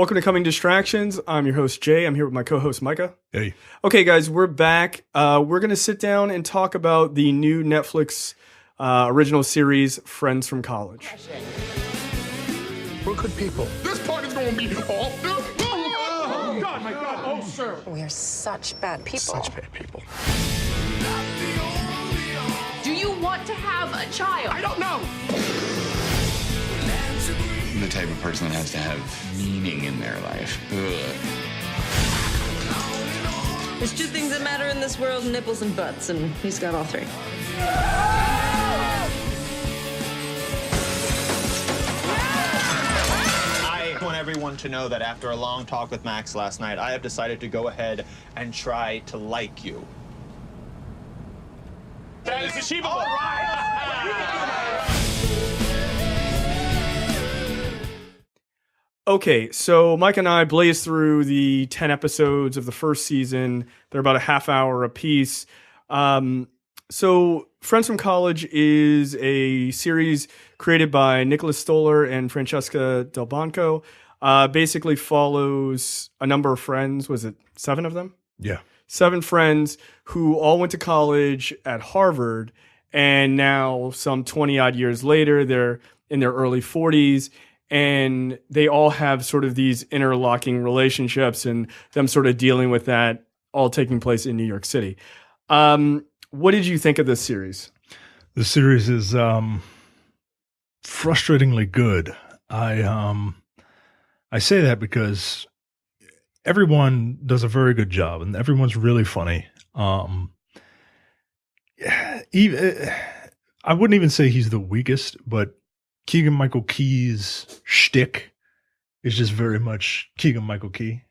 Welcome to Coming Distractions. I'm your host, Jay. I'm here with my co-host, Micah. Hey. Okay, guys, we're back. We're going to sit down and talk about the new Netflix original series, Friends from College. We're good people. This party's going to be all... Oh, God, my God. Oh, sir. We are such bad people. Such bad people. Do you want to have a child? I don't know. The type of person that has to have meaning in their life. Ugh. There's two things that matter in this world, nipples and butts, and he's got all three. I want everyone to know that after a long talk with Max last night, I have decided to go ahead and try to like you. That is achievable. All right. Okay, so Mike and I blazed through the 10 episodes of the first season. They're about a half hour apiece. So Friends from College is a series created by Nicholas Stoller and Francesca Del Banco. Basically follows a number of friends. Was it 7 of them? Yeah. 7 friends who all went to college at Harvard. And now some 20 odd years later, they're in their early 40s. And they all have sort of these interlocking relationships and them sort of dealing with that, all taking place in New York City. What did you think of this series? The series is frustratingly good. I say that because everyone does a very good job and everyone's really funny. Even I wouldn't even say he's the weakest, but Keegan-Michael Key's shtick is just very much Keegan-Michael Key.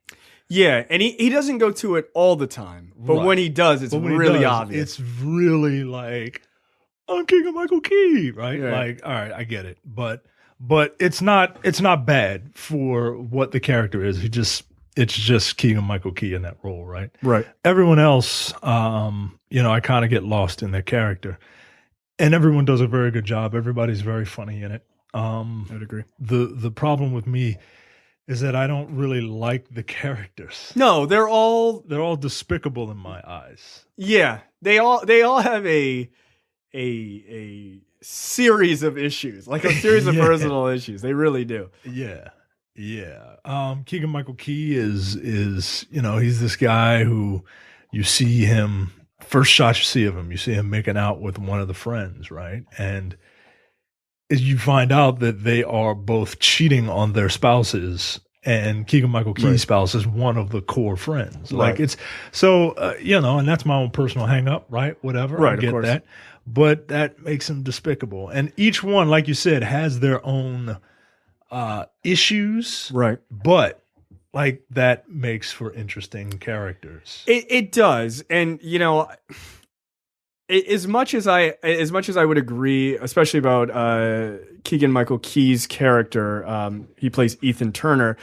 Yeah, and he doesn't go to it all the time, but Right. when he does, it's really obvious. It's really like, I'm Keegan-Michael Key, right? Yeah. Like, all right, I get it, but it's not bad for what the character is. It's just Keegan-Michael Key in that role, right? Right. Everyone else, I kind of get lost in their character. And everyone does a very good job. Everybody's very funny in it. I'd agree. The problem with me is that I don't really like the characters. No, they're all despicable in my eyes. yeah. They all have a series of issues, like a series of personal issues. They really do. Yeah. Keegan-Michael Key is he's this guy who you see him. First shot you see of him, you see him making out with one of the friends, right? And as you find out that they are both cheating on their spouses, and Keegan-Michael Key's spouse is one of the core friends. Like it's so, and that's my own personal hang up, right? Whatever. Right, I get of course. that. But that makes them despicable. And each one, like you said, has their own issues. Right. But like that makes for interesting characters. It does, and as much as I would agree, especially about Keegan-Michael Key's character, he plays Ethan Turner,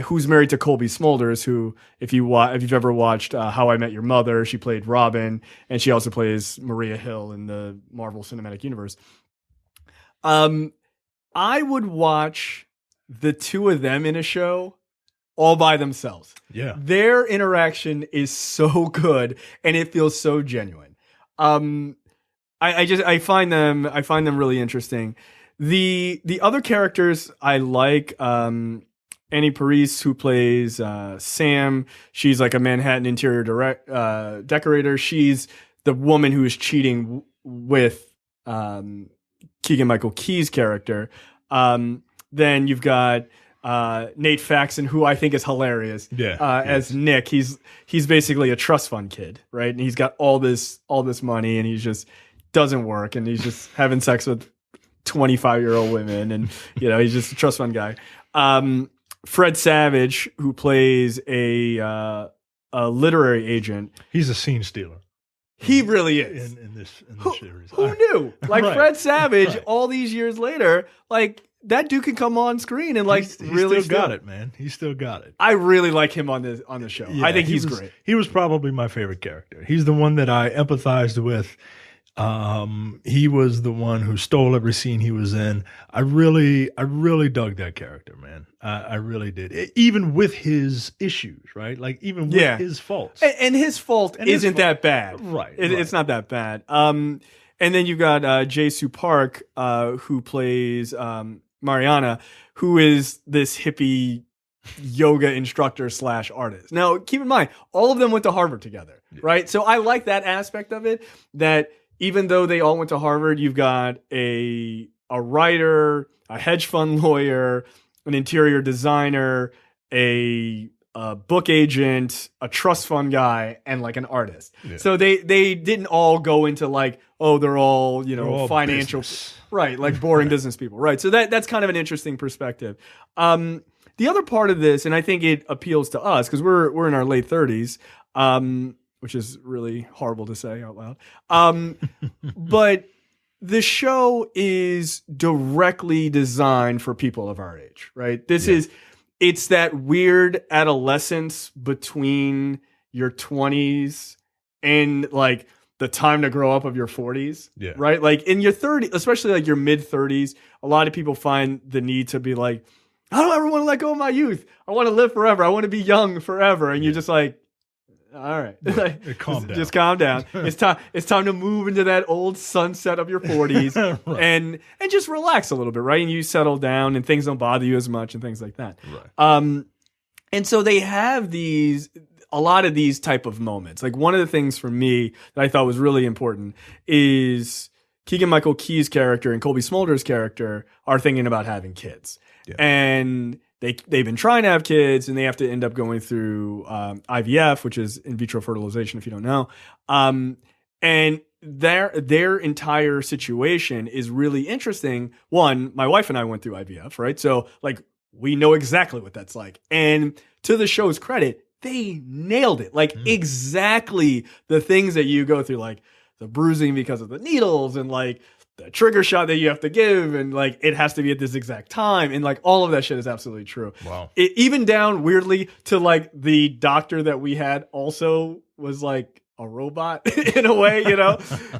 who's married to Cobie Smulders, who if you've ever watched How I Met Your Mother, she played Robin, and she also plays Maria Hill in the Marvel Cinematic Universe. I would watch the two of them in a show all by themselves. Yeah. Their interaction is so good and it feels so genuine. I find them really interesting. The other characters I like, Annie Parisse, who plays Sam. She's like a Manhattan interior decorator. She's the woman who is cheating with Keegan-Michael Key's character. Then you've got Nat Faxon, who I think is hilarious. As Nick, he's basically a trust fund kid, right? And he's got all this money, and he just doesn't work, and he's just having sex with 25-year-old women, and he's just a trust fund guy. Fred Savage, who plays a literary agent, he's a scene stealer. He really is in this series. Who knew? Like Right. Fred Savage, Right. all these years later, like that dude can come on screen and He's really still got it, man. He still got it. I really like him on the show. Yeah, I think he he's was great. He was probably my favorite character. He's the one that I empathized with He was the one who stole every scene he was in. I really dug that character, man. I really did. Even with his issues, right? Like even with his faults. And his fault isn't that bad. Right. It's not that bad. And then you've got Jae Suh Park, who plays Mariana, who is this hippie yoga instructor / artist. Now, keep in mind, all of them went to Harvard together, right? So I like that aspect of it, that even though they all went to Harvard, you've got a writer, a hedge fund lawyer, an interior designer, a book agent, a trust fund guy, and like an artist. Yeah. So they didn't all go into like, oh, they're all, they're all financial, business. Right? Like boring business people, right? So that's kind of an interesting perspective. The other part of this, and I think it appeals to us because we're in our late 30s, which is really horrible to say out loud. But the show is directly designed for people of our age, right? It's that weird adolescence between your 20s and like the time to grow up of your 40s, right? Like in your 30s, especially like your mid 30s, a lot of people find the need to be like, I don't ever want to let go of my youth. I want to live forever. I want to be young forever. And you're just like, all right, calm down. Just calm down. It's time to move into that old sunset of your 40s right. and just relax a little bit, right? And you settle down and things don't bother you as much and things like that. Right. And so they have a lot of these type of moments. Like one of the things for me that I thought was really important is Keegan-Michael Key's character and Cobie Smulders' character are thinking about having kids. Yeah. And they've been trying to have kids, and they have to end up going through IVF, which is in vitro fertilization, if you don't know. And their entire situation is really interesting. One, my wife and I went through IVF, right? So like we know exactly what that's like. And to the show's credit, they nailed it. Like exactly the things that you go through, like the bruising because of the needles and like the trigger shot that you have to give, and like it has to be at this exact time, and like all of that shit is absolutely true. Wow. It even down weirdly to like the doctor that we had also was like a robot in a way,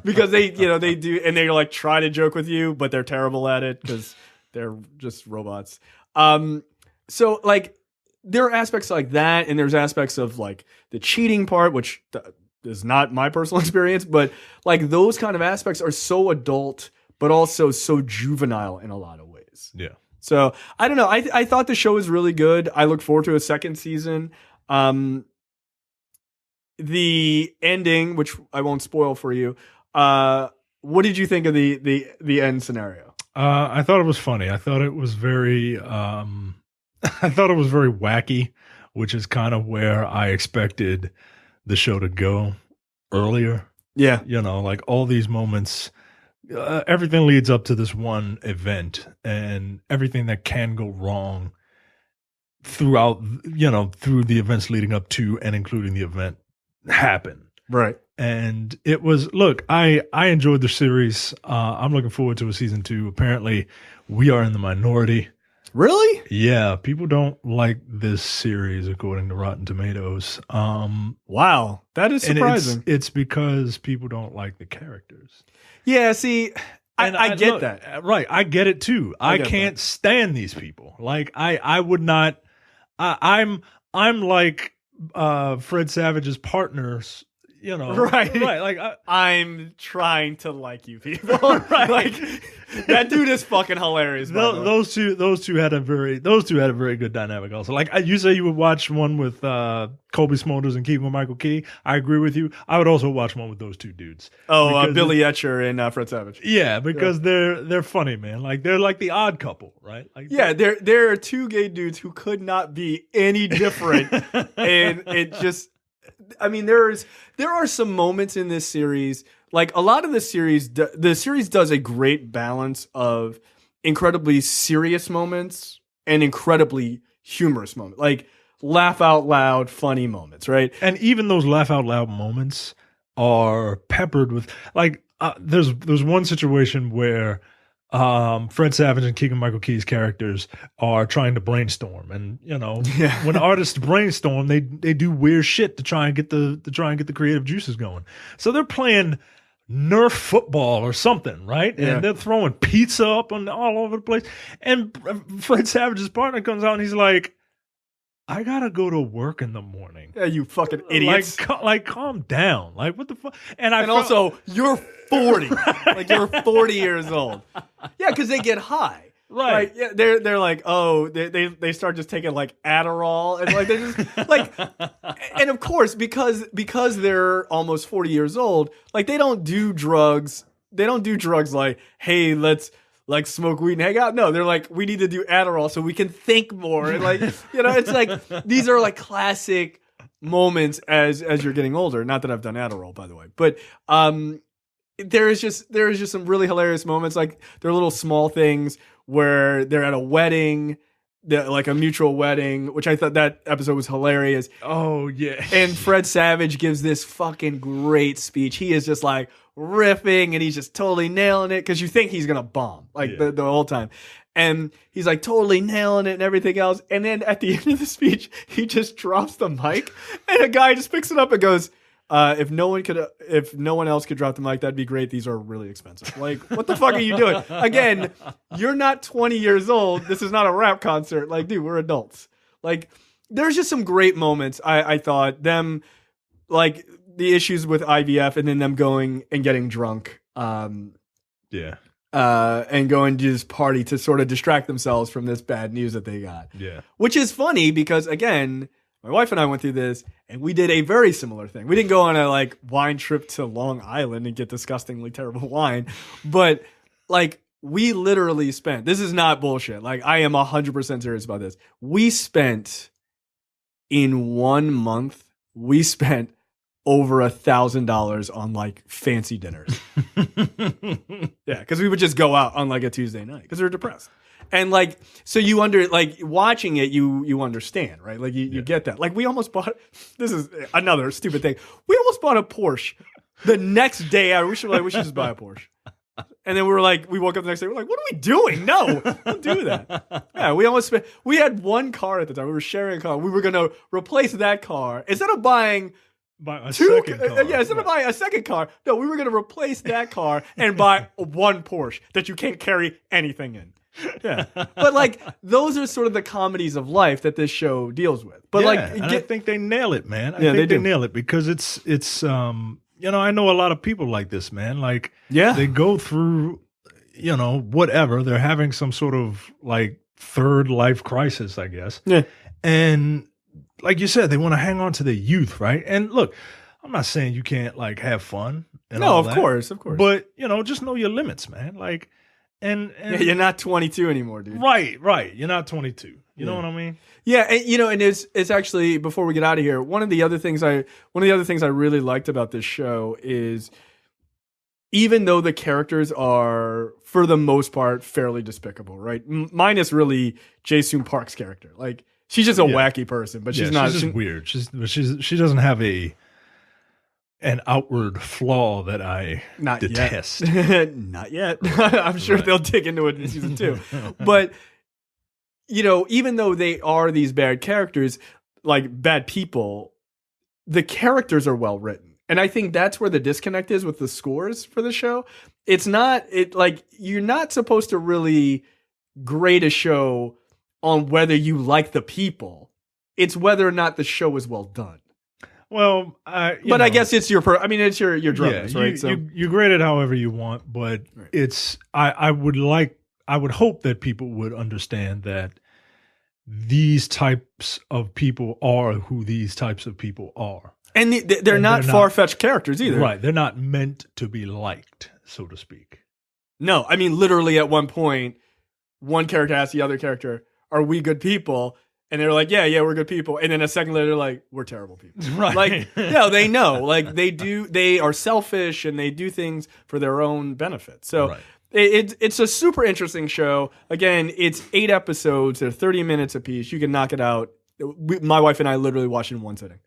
because they do, and they like try to joke with you, but they're terrible at it because they're just robots. So like there are aspects like that, and there's aspects of like the cheating part, which is not my personal experience, but like those kind of aspects are so adult, but also so juvenile in a lot of ways. Yeah. So I don't know. I thought the show was really good. I look forward to a second season. The ending, which I won't spoil for you. What did you think of the end scenario? I thought it was funny. I thought it was very, wacky, which is kind of where I expected the show to go earlier. Yeah. Like all these moments, everything leads up to this one event, and everything that can go wrong throughout, through the events leading up to and including the event happen. Right. And it was, look, I enjoyed the series. I'm looking forward to a season 2. Apparently we are in the minority. Really? Yeah, people don't like this series according to Rotten Tomatoes. Wow, that is surprising. It's because people don't like the characters. Yeah, see, I get that. Right, I get it too. I can't stand these people. Like I would not. I'm like Fred Savage's partners. Right. Like I'm trying to like you people. Right. Like that dude is fucking hilarious. Those two had a very good dynamic. Also, like you say, you would watch one with Cobie Smulders and Keegan-Michael Key. I agree with you. I would also watch one with those two dudes. Oh, Billy Eichner and Fred Savage. Yeah, because they're funny, man. Like they're like the odd couple, right? Like there are two gay dudes who could not be any different, and it just. I mean, there are some moments in this series, like a lot of the series does a great balance of incredibly serious moments and incredibly humorous moments, like laugh out loud, funny moments, right? And even those laugh out loud moments are peppered with, like, there's one situation where Fred Savage and Keegan-Michael Key's characters are trying to brainstorm, and when artists brainstorm, they do weird shit to try and get the creative juices going. So they're playing Nerf football or something, right? Yeah. And they're throwing pizza up on all over the place. And Fred Savage's partner comes out and he's like, I gotta go to work in the morning. Yeah, you fucking idiots. Like, calm down. Like, what the fuck? And also, you're 40. Like, you're 40 years old. Yeah, because they get high. Right. Yeah, they're like, oh, they start just taking like Adderall and like they just like, and of course because they're almost 40 years old, like they don't do drugs. They don't do drugs like, hey, let's like smoke weed and hang out. No, they're like, we need to do Adderall so we can think more. And like, it's like these are like classic moments as you're getting older. Not that I've done Adderall, by the way, but there is just some really hilarious moments. Like there are little small things where they're at a wedding, like a mutual wedding, which I thought that episode was hilarious. Oh, yeah. And Fred Savage gives this fucking great speech. He is just like riffing and he's just totally nailing it because you think he's going to bomb like the whole time. And he's like totally nailing it and everything else. And then at the end of the speech, he just drops the mic and a guy just picks it up and goes, if no one else could drop the mic, that'd be great. These are really expensive. Like, what the fuck are you doing? Again, you're not 20 years old. This is not a rap concert. Like, dude, we're adults. Like, there's just some great moments. I thought them, like the issues with IVF and then them going and getting drunk. And going to this party to sort of distract themselves from this bad news that they got. Yeah. Which is funny because again, my wife and I went through this and we did a very similar thing. We didn't go on a like wine trip to Long Island and get disgustingly terrible wine, but like we literally spent, this is not bullshit. Like I am 100% serious about this. We spent in 1 month, we spent over $1,000 on like fancy dinners. Yeah. Cause we would just go out on like a Tuesday night because we were depressed. And like, so you watching it, you understand, right? Like you get that. Like we almost bought, this is another stupid thing. We almost bought a Porsche the next day out. We should just buy a Porsche. And then we woke up the next day. We're like, what are we doing? No, don't do that. Yeah. We had one car at the time. We were sharing a car. We were going to replace that car instead of buying second car. Instead of buying a second car. No, we were going to replace that car and buy one Porsche that you can't carry anything in. Yeah, but like those are sort of the comedies of life that this show deals with. But I think they nail it, man. I think they nail it because it's I know a lot of people like this, man. Like they go through whatever, they're having some sort of like third life crisis, I guess. Yeah, and like you said, they want to hang on to their youth, right? And look, I'm not saying you can't like have fun. And no, all of that, course, but just know your limits, man. Like. And you're not 22 anymore, dude. Right. You're not 22. You know what I mean? Yeah, and it's actually, before we get out of here, one of the other things I really liked about this show is even though the characters are for the most part fairly despicable, right? Minus really Jae Suh Park's character. Like she's just a wacky person, but she's not. She's just weird. She doesn't have an outward flaw that I detest. Not yet. I'm sure they'll dig into it in season 2. But, even though they are these bad characters, like bad people, the characters are well written. And I think that's where the disconnect is with the scores for the show. You're not supposed to really grade a show on whether you like the people. It's whether or not the show is well done. Well, I guess it's your drummers, right? So you grade it however you want, but it's I would hope that people would understand that these types of people are who these types of people are, and they're not far-fetched characters either, right? They're not meant to be liked, so to speak. No, I mean literally at one point, one character asks the other character, "Are we good people?" And they're like, yeah, we're good people. And then a second later, they're like, we're terrible people. Right. Like, they know. Like, they are selfish and they do things for their own benefit. So it's a super interesting show. Again, it's 8 episodes. They're 30 minutes apiece. You can knock it out. My wife and I literally watched it in one sitting.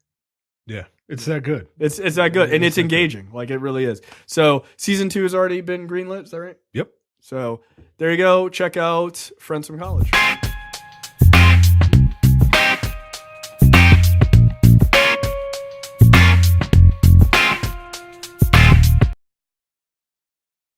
Yeah, it's that good. It's that good. And it's engaging. Good. Like, it really is. So season 2 has already been greenlit. Is that right? Yep. So there you go. Check out Friends from College.